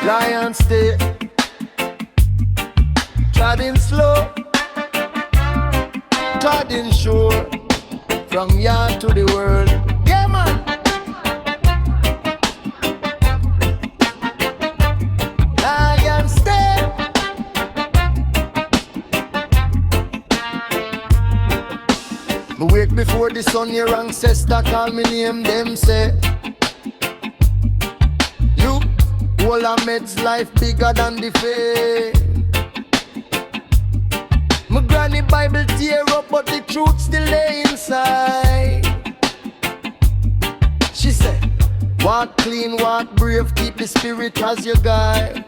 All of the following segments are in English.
Lion step, treading slow, treading sure, from yard to the world. Yeah, man. Lion step. Me wake before the sun, your ancestor call me name, them say you, all a med's life bigger than the fame. My granny Bible tear up, but the truth still lay inside. She said, walk clean, walk brave, keep the spirit as your guide.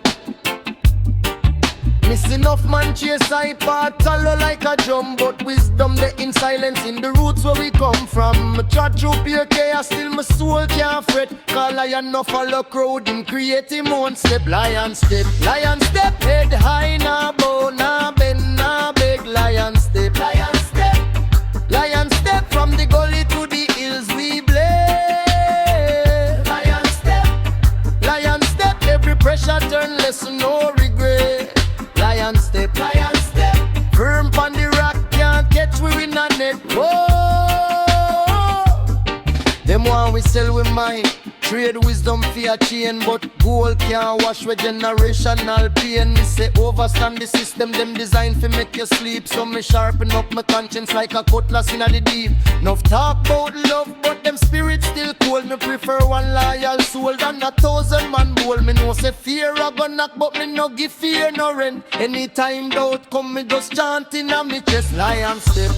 Miss enough man chase I part, follow like a drum, but wisdom they in silence in the roots where we come from. Me trot through pure chaos, still my soul can't fret. Call lion no follow crowd, him create him own step. Lion step, head high, nah bow, nah bend, nah beg. Lion step, lion step, from the gully to the hills we blaze. Lion step, every pressure turn lesson, no regret. Lion step, firm on the rock, can't catch we in a net. Whoa, them one we sell with mine, trade wisdom for a chain, but gold can't wash with generational pain. Me say overstand the system, them designed for make you sleep. So me sharpen up my conscience like a cutlass in the deep. Enough talk about love, but them spirits still cold. Me prefer one loyal soul than 1,000 man bold. Me know say fear a go knock, but me no give fear no rent. Anytime doubt come, me just chanting on me chest. Lion step,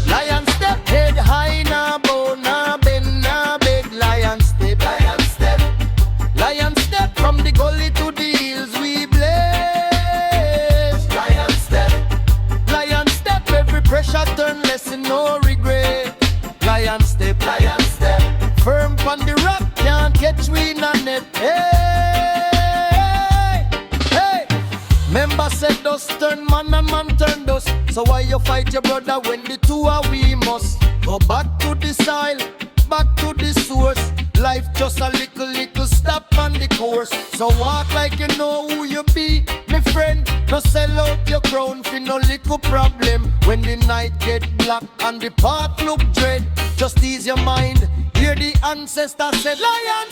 head high, nah bow, nah bend, nah beg. Lion step, from the gully to the hills we blaze. Lion step, every pressure turn lesson, no regret. Lion step, firm on the rock, can't catch we in a net. Hey, member said dust turn man and man turn dust. So why you fight your brother when the two are we must go back to the soil, back to the source. Life just a little stop on the course. So walk like you know who you be, my friend. No sell out your crown for no little problem. When the night get black and the path look dread, just ease your mind. Hear the ancestor said, lion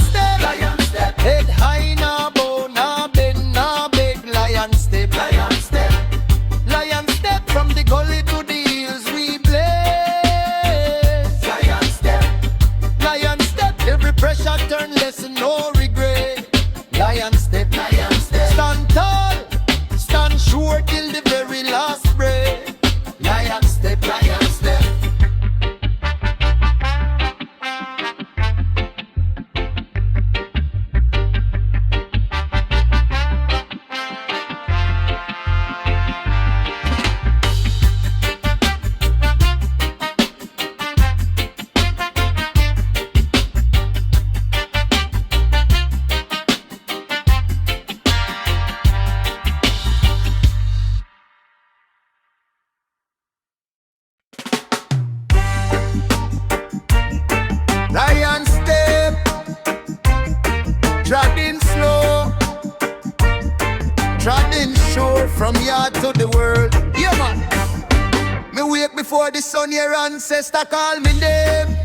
step, head high, nah bow, nah bend, nah beg. Lion step, from the gully to the hills we blaze. Lion step, every pressure turn lesson, no regret. Lion step, stand tall, stand sure till the very last breath. Lion step, treading slow, treading sure, from yard to the world. Yeah, man. Me wake before the sun, your ancestor call me name.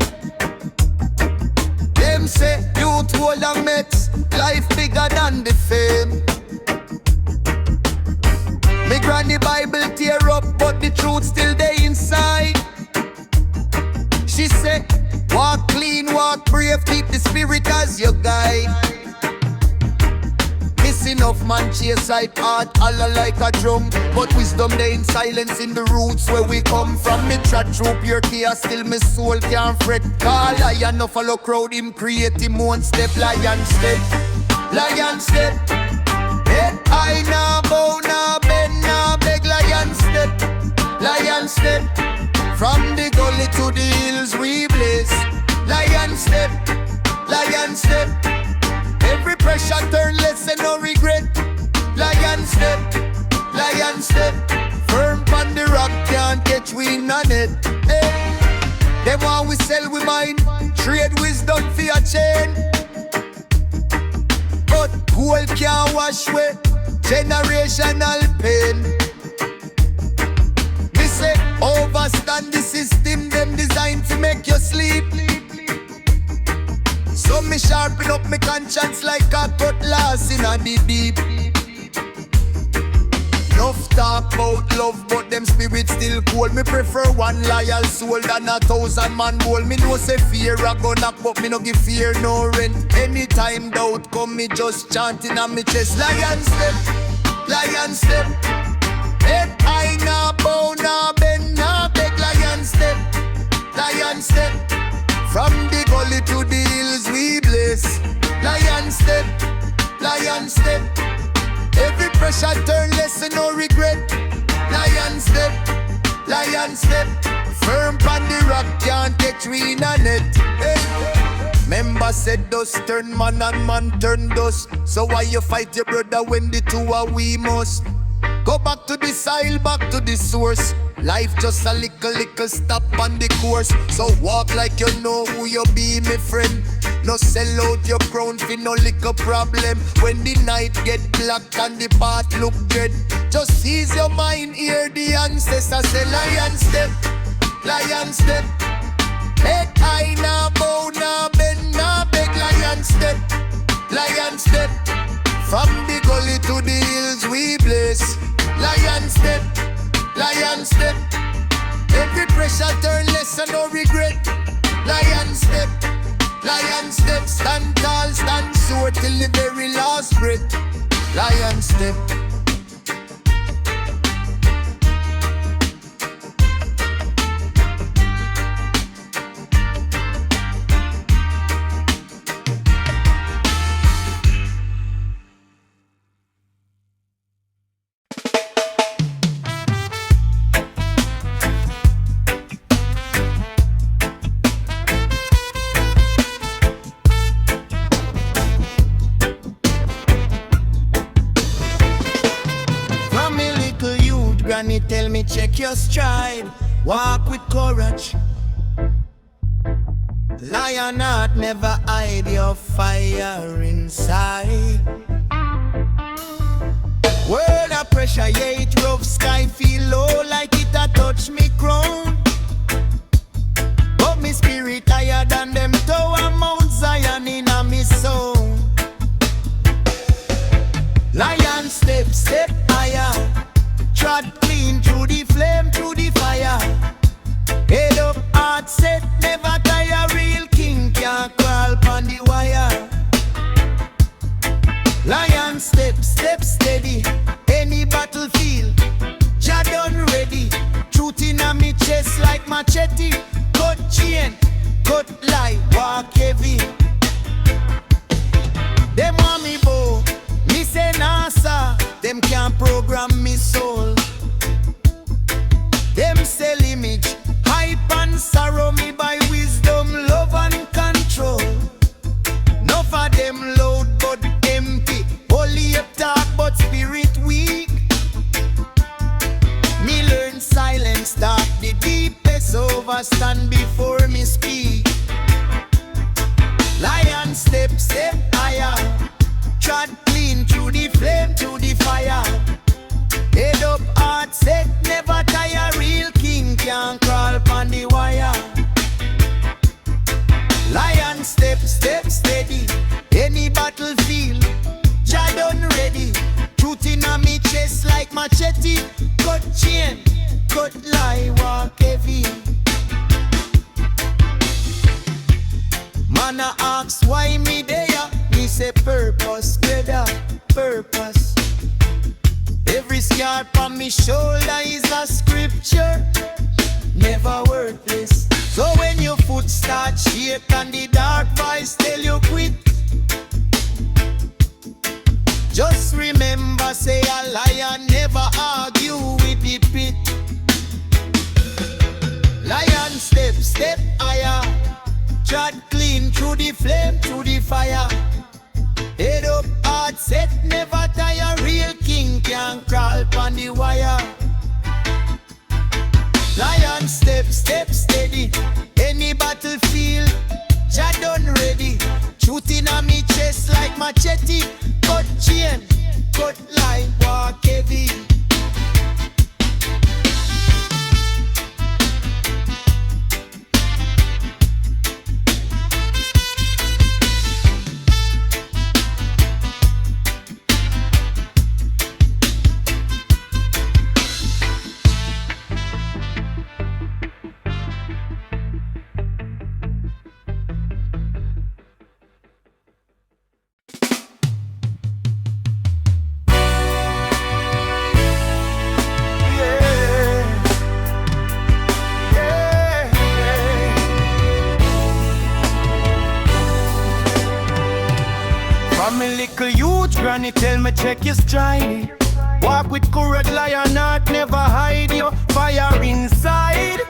Them say youth hold and meds, life bigger than the fame. Me granny Bible tear up, but the truth still there inside. She say, walk clean, walk brave, keep the spirit as your guide. Miss enough man chase I part, holla like a drum, but wisdom they in silence in the roots where we come from. Me trot through pure chaos, still me soul can't fret. Call lion no follow crowd, him create him own step. Lion step, head high, nah bow, nah bend, nah beg. Lion step, from the gully to the hills we blaze. Lion step, every pressure turn lesson, no regret. Lion step, firm on the rock, can't catch we in a net. Hey. Them one we sell we mine, trade wisdom for a chain, but gold can't wash away. generational pain. Me say overstand the system them designed to make you sleep. So me sharpen up my conscience like a cutlass in a deep. Enough talk about love, but them spirits still cold. Me prefer one loyal soul than 1,000 man bold. Me know say fear a go knock, but me no give fear no rent. Anytime doubt come, me just chanting on me chest. Lion step, lion step. Head high, nah bow, nah bend, nah beg. Lion step, lion step. From the gully to the hills we blaze. Lion step, lion step. Every pressure turn lesson, no regret. Lion step, lion step. Firm on the rock, can't catch we in a net. Hey. Member said dust turn man and man turn dust. So why you fight your brother when the two are we must? Go back to the soil, back to the source. Life just a little stop on the course. So walk like you know who you be, my friend. No sell out your crown for no liquor problem. When the night get black and the path look dread, just ease your mind, hear the ancestors say lion step, lion step. Head high, nah bow, nah bend, nah beg. Lion step, lion step. From the gully to the hills we blaze. Lion step, lion step. Every pressure turn lesson, no regret. Lion step, lion step. Stand tall, stand sure till the very last breath. Lion step. Granny tell me check your stride, walk with courage. Lion heart never hide your fire inside. World of pressure, yeah it rough, sky feel low like it a touch me crown. But me spirit higher than them tower Mount Zion in a me soul. Lion step, step higher. Trod clean through the flame, through the fire. Head up, heart set, never tire. Real king can't crawl on the wire. Lion step, step steady. Any battlefield, Jah done ready. Truth in a me chest like machete. Cut chain, cut lie, walk heavy. Them want me bow, me say NASA. Them can't program me soul. Them sell image, hype and sorrow me by wisdom, love and control. No for them loud but empty, holy up talk but spirit weak. Me learn silence, talk the deepest over, stand before me speak. Lion step, step higher. Trod clean through the flame, through the fire. Head up, heart set, never tire. Real king can't crawl upon the wire. Lion step, step steady. Any battlefield, Jah done ready. Truth in a me chest like machete. Cut chain, cut lie, walk heavy. Man a ask why me there. Me say purpose, brother, purpose. Every scar on me shoulder is a scripture, never worthless. So when your foot start shake and the dark voice tell you quit, just remember say a lion never argue with the pit. Lion step, step higher. Trod clean through the flame, through the fire. Head up, heart set, never tire. Real king can't crawl on the wire. Lion step, step steady. Any battlefield, Jah done ready. Truth in a me chest like machete. Cut chain, cut line, walk heavy. I'm a little youth, granny tell me check your stride. Walk with courage, lion heart, never hide your fire inside.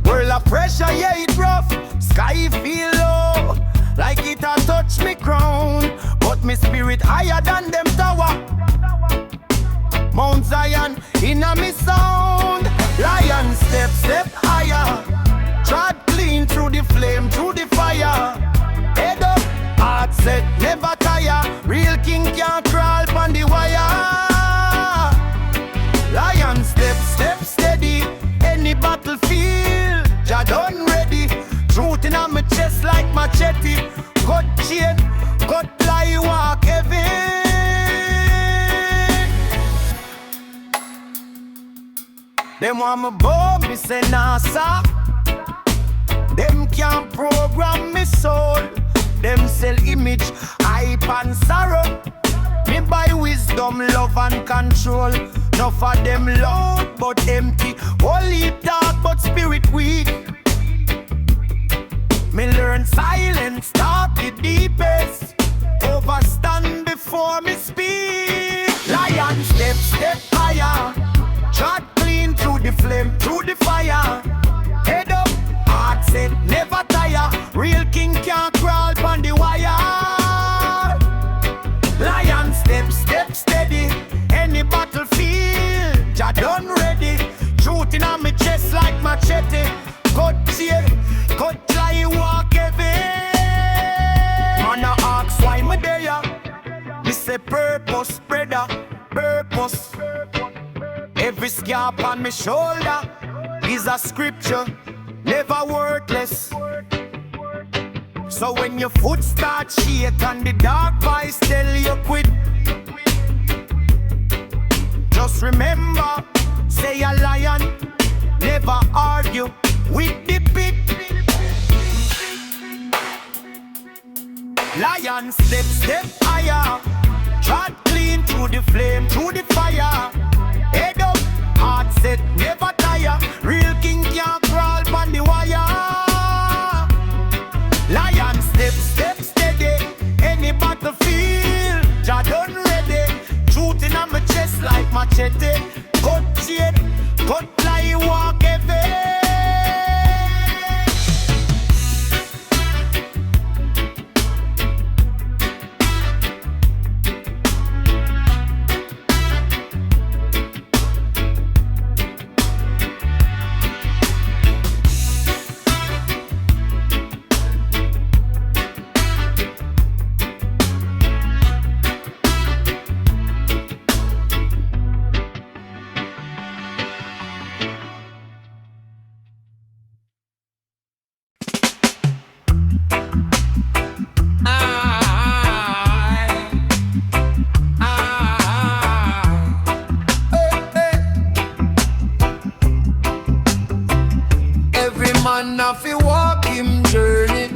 World of pressure, yeah it rough. Sky feel low, like it a touch me crown. But me spirit higher than them tower. Mount Zion, inna me sound. Lion step, step higher. Trod clean through the flame, through the fire. Head up, heart set, never tire. Real king can't crawl on the wire. Lion step, step steady. Any battlefield, Jah done ready. Truth in my chest like machete. Cut chain, cut lie, walk heavy. Them want me bomb, me say nah, sir. Them can't program me soul. Them sell image, hype and sorrow. Me buy wisdom, love and control. Enough of them loud but empty. Holy talk but spirit weak. Me learn silence, talk the deepest. Overstand before me speak. Lion step, step higher. Trod clean through the flame, through the fire. Head up, heart set, never tire. Real king can't crawl on the wire. Lion step, step steady. Any battlefield, Jah done ready. Truth in my chest like machete. Cut chain, cut lie, walk heavy. Man a ask why me there. Me say purpose, spreader, purpose. Every scar on my shoulder is a scripture, never worthless. So when your foot starts shake and the dark voice tell you quit, just remember, say a lion, never argue with the pit. Lion step, step higher. Trod clean through the flame, through the fire. Head up, heart set, never tire. Real king can't crawl on the wire. Lion step, step steady. Any battlefield, Jah done ready. Truth in my chest like machete. Cut chain, cut lie, walk heavy. Have to walk him journey.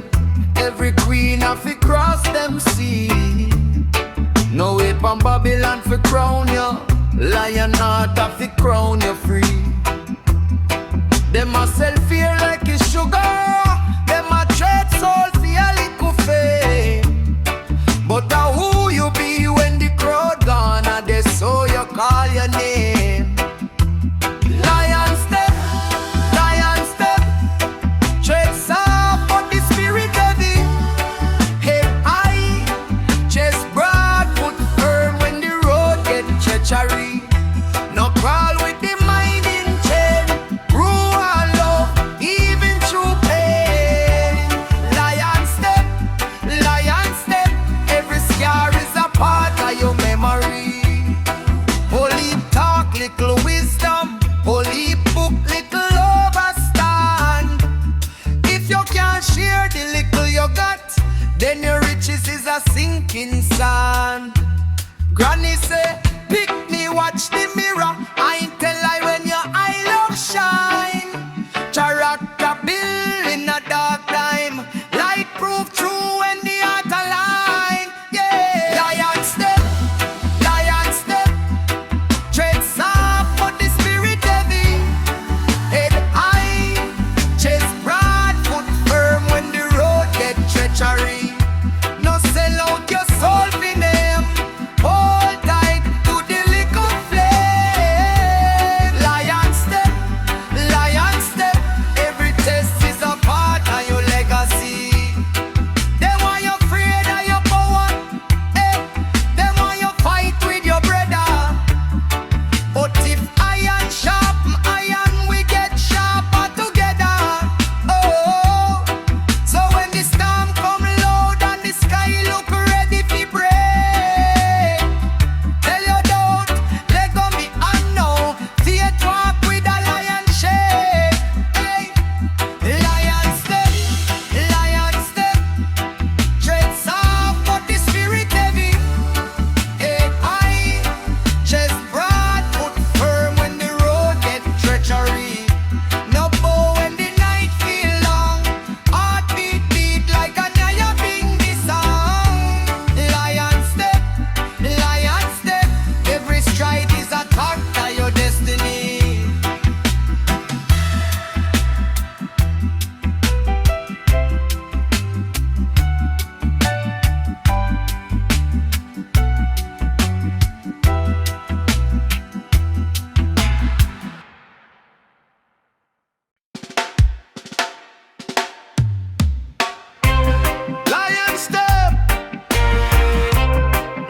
Every queen have to cross them sea. No way from Babylon for crown you. Lion heart have to crown you free. Them a sell fear like it's sugar. Them a trade soul for a little fame. But who you be when the crowd gone and they so you call your name. Lion step. No crawl with the mind in chain. Rule and love, even true you can't share the little you got, then your riches is a sinking sand. Granny say, pick me, watch the mirror. I ain't tell I when your eye love shine. Character build in a dark time. Light proof true when the heart align. Yeah. Lion step, tread soft but the spirit heavy. Head high, chest broad, foot firm when the road get treachery. No sell out your soul for them. Hold tight to the liquor flame. Lion step, every test is a part of your legacy. They want you afraid of your power, they want you fight with your brother. But if iron sharpen iron, we get sharper together. Oh, so when the storm come loud and the sky look ready to break, tell your doubt, let go me unknown. Fear walk with a lion shake. Hey, lion step, tread soft but the spirit heavy. Head high, chest broad, foot firm when the road get treachery. No bow when the night feel long. Heartbeat beat like a Nyabinghi song. Lion step, every stride is a thought of your destiny. Lion step,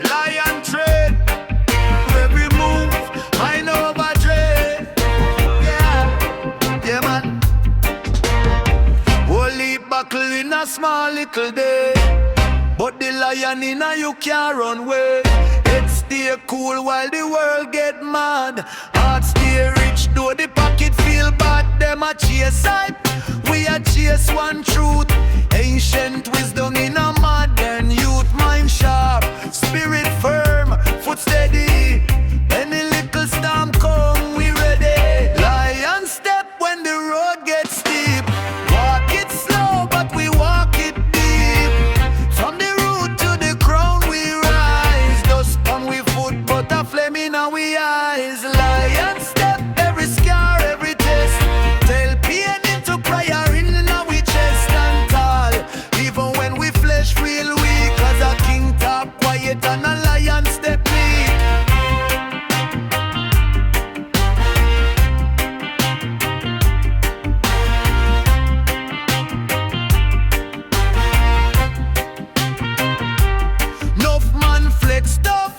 lion tread. Every move, I know about dread. Yeah, man. Holy buckle in a small little day, but the lion in a you can't run away. Head stay cool while the world get mad. Heart stay rich though the pocket feel bad. Them a chase hype, we a chase one truth. Ancient wisdom in a modern youth. Mind sharp, spirit firm, foot steady. Any little storm come, we ready. Lion step when the road gets steep. Walk it slow, but we walk it deep. From the root to the crown we rise. Dust on we foot, but a flame in our eyes. Lion step, every scar, every test. Tell pain into prayer in our chest and tall. Even when we flesh real weak, cause a king talk quiet and a lion step meek. Enough man flex stuff,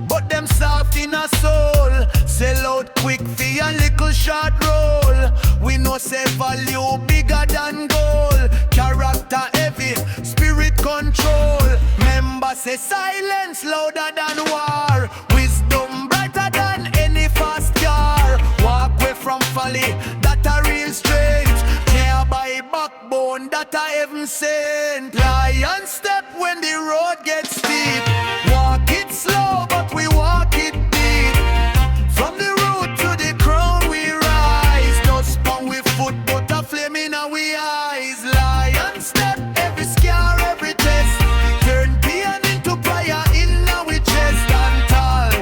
but them soft in a soul. Sell out quick fee and little short roll. We know say value bigger than gold. Character heavy, spirit control. Member say silence louder than war. Wisdom brighter than any fast car. Walk away from folly, that a real strength. Care by backbone, that a heaven sent. Lion step when the road gets steep. Walk it slow, but we walk it deep. From the root to the crown we rise. Dust on we foot, but a flame in our eyes. Lion step, every scar, every test. Turn pain into prayer in our chest and tall.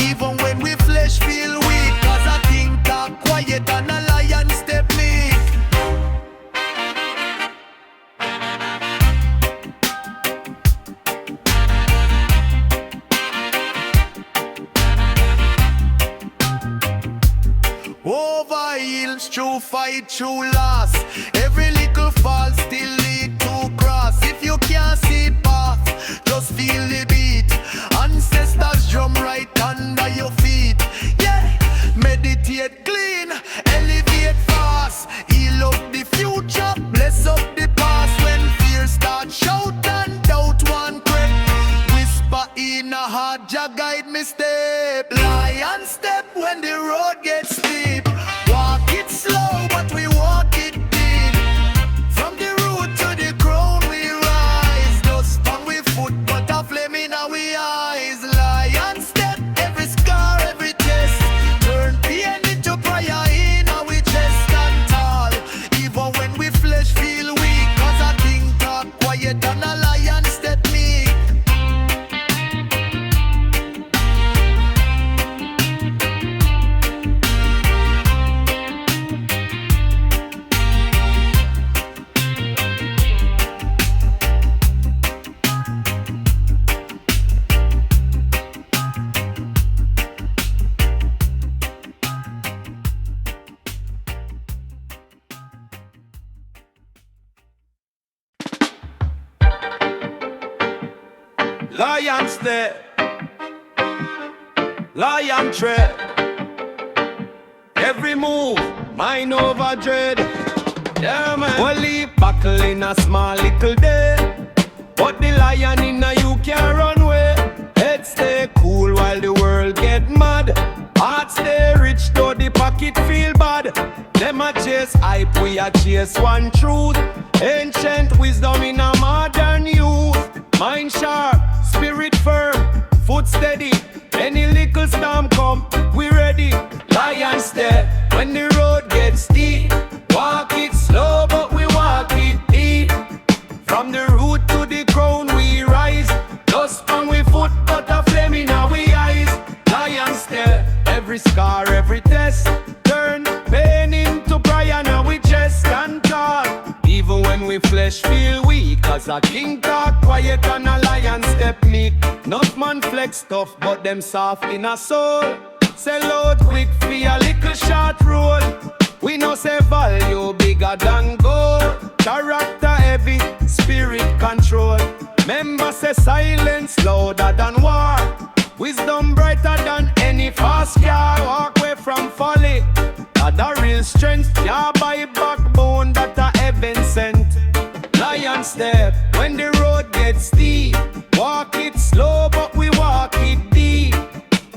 Even when we flesh feel weak, cause a king talk quiet and a lion step meek. Over hills, true fight, true loss. Every little fall still lead to cross. If you can't see path, just feel the beat. Ancestors drum right under your feet. Yeah, meditate clean, elevate fast. Heal up the future, bless up the past. When fear start shout and doubt one crack. Whisper in a heart, Jah guide me step. Lion step when the road gets steep. Walk it slow, but we walk it deep. From the root Lion step, lion tread. Every move, mind over dread. Yeah, man. Well, leave buckle in a small little day, but the lion in a you can't run away. Head stay cool while the world get mad. Heart stay rich though the pocket feel bad. Them a chase hype, we a chase one truth. Ancient wisdom in a modern youth. Mind sharp, spirit firm, foot steady. Any little storm come, we ready. Lion step, when the road gets steep. Walk it slow, but we walk it deep. From the root to the crown we rise. Dust on we foot, but a flame in our eyes. Lion step, every scar, every test. Turn pain into prayer, now we just stand tall. Even when we flesh feel weak, cause a king talk quiet and a lion step meek. Not man flex tough, but them soft in a soul. Sell out quick for a little short roll. We know say value bigger than gold. Character heavy, spirit control. Member say silence louder than war. Wisdom brighter than any fast car. Walk away from folly. The real strength, yeah, by backbone that a heaven sent. Lion step, when the road gets steep. Walk it slow, but we walk it deep.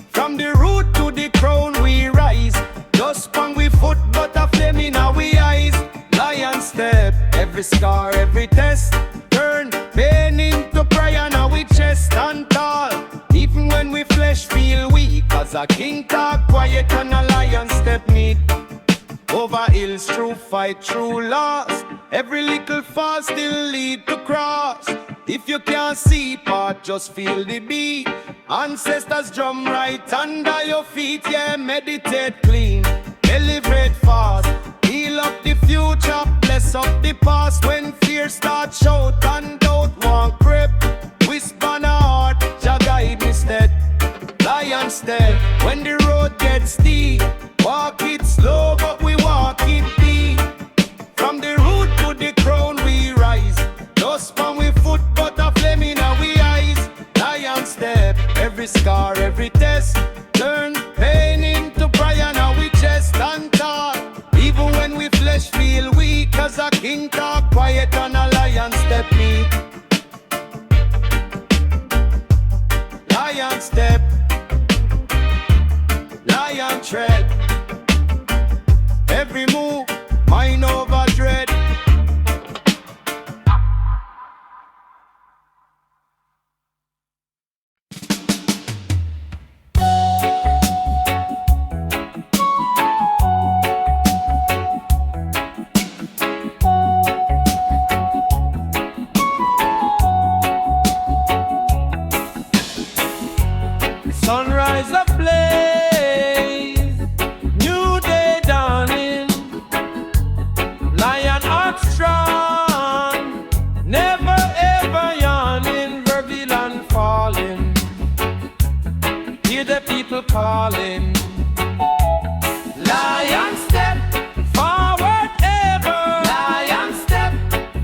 From the root to the crown we rise. Just pang we foot, but a flame in our eyes. Lion step, every scar, every test. Turn pain into prayer, now we chest stand tall. Even when we flesh feel weak, cause a king talk quiet and a lion step meet. Over hills, true fight, true loss. Every little fall still lead to cross. If you can't see part, just feel the beat. Ancestors drum right under your feet. Yeah, meditate clean, elevate fast. Heal up the future, bless up the past. When fear starts shout and doubt won't creep. Whisper in a heart, Jah guide me stead. Lion step, when the road gets steep. Walk it slow, but we walk it deep. From the root to the crown we rise. Dust on we foot, but a flame in our eyes. Lion step, every scar, every test. Turn pain into prayer, now we just stand tall. Even when we flesh feel weak, cause a king talk quiet and a lion step meek. Lion step, lion tread. Every move, mind over dread. Sunrise ablaze, new day dawning. Lion heart strong, never ever yawning. Reveal and falling, hear the people calling. Lion step, forward ever. Lion step,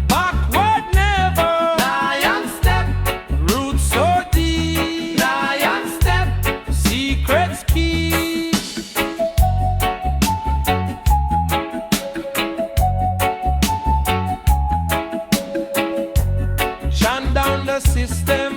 backward never. Lion step, roots so deep. Lion step, secrets keep. Shine down the system.